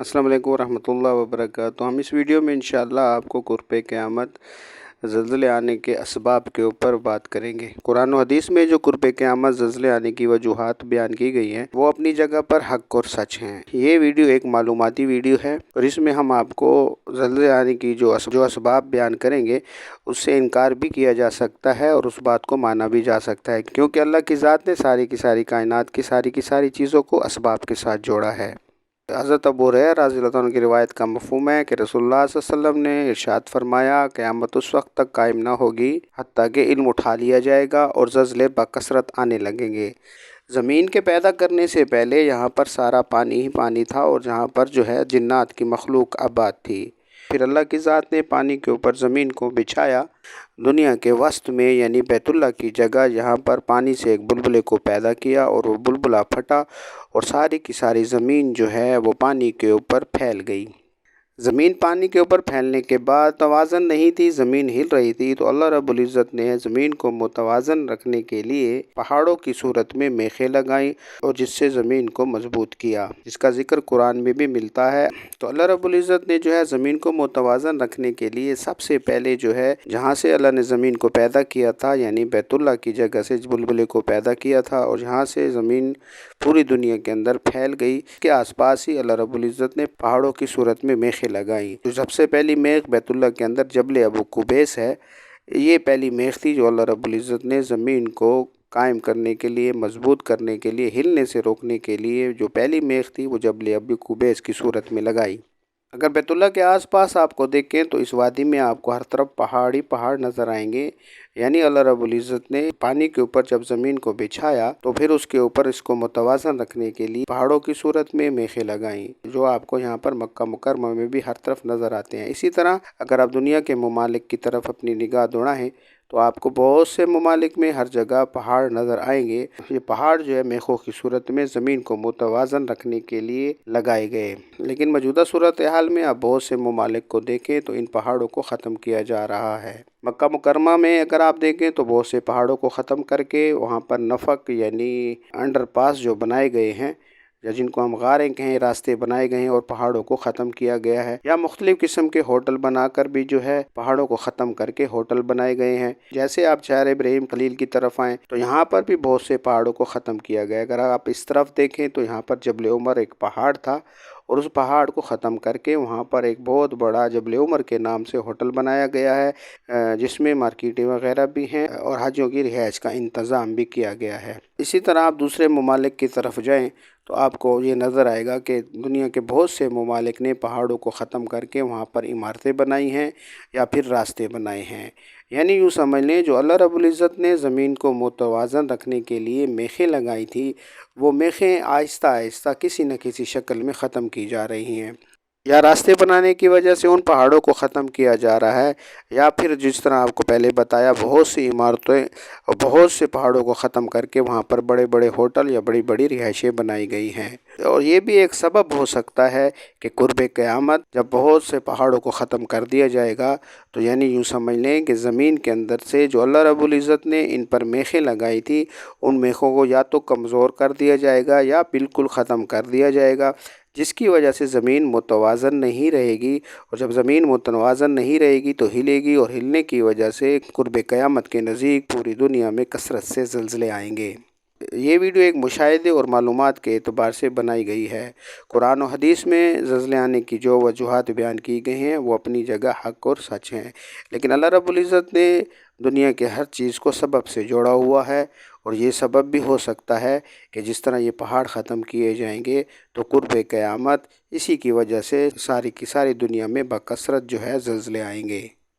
अस्सलाम वालेकुम रहमतुल्लाहि व बरकातुहू। हम इस वीडियो में इंशाअल्लाह आपको कुर्ब क़यामत ज़ल्ज़ले आने के असबाब के ऊपर बात करेंगे। कुरान और हदीस में जो कुर्ब क़यामत ज़ल्ज़ले आने की वजूहात बयान की गई हैं वो अपनी जगह पर हक़ और सच हैं। ये वीडियो एक मालूमाती वीडियो है और इसमें हम आपको ज़ल्ज़ले आने की जो असबाब बयान करेंगे उससे इनकार भी किया जा सकता है और उस बात को माना भी जा सकता है, क्योंकि अल्लाह की ज़ात ने सारी की कायनात की सारी चीज़ों को असबाब के साथ जोड़ा है। हज़रत अबू हुरैरा रज़ी अल्लाह अन्हु की रिवायत का मफ़हूम है कि रसूलुल्लाह सल्लल्लाहु अलैहि वसल्लम ने इरशाद फरमाया, क़यामत उस वक्त तक कायम ना होगी हत्ता कि इल्म उठा लिया जाएगा और ज़ल्ज़ले बकसरत आने लगेंगे। ज़मीन के पैदा करने से पहले यहाँ पर सारा पानी ही पानी था और जहाँ पर जो है जिन्नात की मखलूक आबाद थी। फिर अल्लाह की ज़ात ने पानी के ऊपर ज़मीन को बिछाया दुनिया के वस्त में, यानी बैतुल्लाह की जगह, यहाँ पर पानी से एक बुलबुले को पैदा किया और वो बुलबुला फटा और सारी की सारी ज़मीन जो है वो पानी के ऊपर फैल गई। ज़मीन पानी के ऊपर फैलने के बाद तवाज़न नहीं थी, ज़मीन हिल रही थी, तो अल्लाह रब्बुल इज़्ज़त ने ज़मीन को मुतवाज़न रखने के लिए पहाड़ों की सूरत में मेखें लगाई और जिससे ज़मीन को मजबूत किया, जिसका ज़िक्र कुरान में भी मिलता है। तो अल्लाह रब्बुल इज़्ज़त ने जो है ज़मीन को मुतवाज़न रखने के लिए सबसे पहले जो है जहाँ से अल्लाह ने ज़मीन को पैदा किया था, यानी बैतुल्लाह की जगह से बुलबुले को पैदा किया था और जहाँ से ज़मीन पूरी दुनिया के अंदर फैल गई, के आसपास ही अल्लाह रब्बुल इज़्ज़त ने पहाड़ों की सूरत में मेखें लगाई। जो सबसे पहली मेख बैतुल्लाह के अंदर जबल अबू कुबैस है, ये पहली मेख थी जो अल्लाह रब्बुल इज़्ज़त ने ज़मीन को कायम करने के लिए, मजबूत करने के लिए, हिलने से रोकने के लिए जो पहली मेख थी वो जबल अबू कुबैस की सूरत में लगाई। अगर बैतुल्लाह के आसपास आपको देखें तो इस वादी में आपको हर तरफ पहाड़ ही पहाड़ नज़र आएंगे, यानी अल्लाह रब्बुल इज़्ज़त ने पानी के ऊपर जब ज़मीन को बिछाया तो फिर उसके ऊपर इसको मुतवाज़न रखने के लिए पहाड़ों की सूरत में मेखें लगाई, जो आपको यहाँ पर मक्का मुकर्रमा में भी हर तरफ नज़र आते हैं। इसी तरह अगर आप दुनिया के ममालिक की तरफ अपनी निगाह दौड़ाएं तो आपको बहुत से ममालिक में हर जगह पहाड़ नज़र आएंगे। ये पहाड़ जो है मेखों की सूरत में ज़मीन को मुतवाज़न रखने के लिए लगाए गए, लेकिन मौजूदा सूरत हाल में आप बहुत से ममालिक को देखें तो इन पहाड़ों को ख़त्म किया जा रहा है। मक्का मुकरमा में अगर आप देखें तो बहुत से पहाड़ों को ख़त्म करके वहाँ पर नफ़क यानी अंडरपास जो बनाए गए हैं या जिनको हम गारें कहें, रास्ते बनाए गए हैं और पहाड़ों को ख़त्म किया गया है, या मुख्तलिफ़ किस्म के होटल बनाकर भी जो है पहाड़ों को ख़त्म करके होटल बनाए गए हैं। जैसे आप शहर इब्राहिम खलील की तरफ आएँ तो यहाँ पर भी बहुत से पहाड़ों को ख़त्म किया गया है। अगर आप इस तरफ देखें तो यहाँ पर जबल उमर एक पहाड़ था और उस पहाड़ को ख़त्म करके वहाँ पर एक बहुत बड़ा जबल उमर के नाम से होटल बनाया गया है, जिसमें मार्केटें वगैरह भी हैं और हाजियों की रिहाइश का इंतज़ाम भी किया गया है। इसी तरह आप दूसरे ममालिक की तरफ जाएँ तो आपको ये नज़र आएगा कि दुनिया के बहुत से ममालिक ने पहाड़ों को ख़त्म करके वहाँ पर इमारतें बनाई हैं या फिर रास्ते बनाए हैं। यानी यूँ समझ लें जो अल्लाह रब्बुल इज़्ज़त ने ज़मीन को मुतवाज़न रखने के लिए मेखें लगाई थी, वो मेखें आहिस्ता आहिस्ता किसी न किसी शक्ल में ख़त्म की जा रही हैं, या रास्ते बनाने की वजह से उन पहाड़ों को ख़त्म किया जा रहा है, या फिर जिस तरह आपको पहले बताया बहुत सी इमारतें और बहुत से पहाड़ों को ख़त्म करके वहाँ पर बड़े बड़े होटल या बड़ी बड़ी रिहाइशें बनाई गई हैं। और ये भी एक सबब हो सकता है कि कुर्ब क़यामत जब बहुत से पहाड़ों को ख़त्म कर दिया जाएगा तो यानी यूँ समझ लें कि ज़मीन के अंदर से जो अल्लाह रब्बुल इज़्ज़त ने इन पर मेखें लगाई थी उन मेखों को या तो कमज़ोर कर दिया जाएगा या बिल्कुल ख़त्म कर दिया जाएगा, जिसकी वजह से ज़मीन मुतवाज़न नहीं रहेगी। और जब ज़मीन मुतवाज़न नहीं रहेगी तो हिलेगी और हिलने की वजह से कुर्ब क़यामत के नज़दीक पूरी दुनिया में कसरत से ज़ल्ज़ले आएंगे। ये वीडियो एक मुशाहिदे और मालूमात के एतबार से बनाई गई है। कुरान और हदीस में ज़ल्ज़ले आने की जो वजूहात बयान की गई हैं वो अपनी जगह हक़ और सच हैं, लेकिन अल्लाह रब्बुल इज़्ज़त ने दुनिया के हर चीज़ को सबब से जोड़ा हुआ है और ये सबब भी हो सकता है कि जिस तरह ये पहाड़ ख़त्म किए जाएंगे तो कुर्ब क़यामत इसी की वजह से सारी की सारी दुनिया में बकसरत जो है ज़ल्ज़ले आएंगे।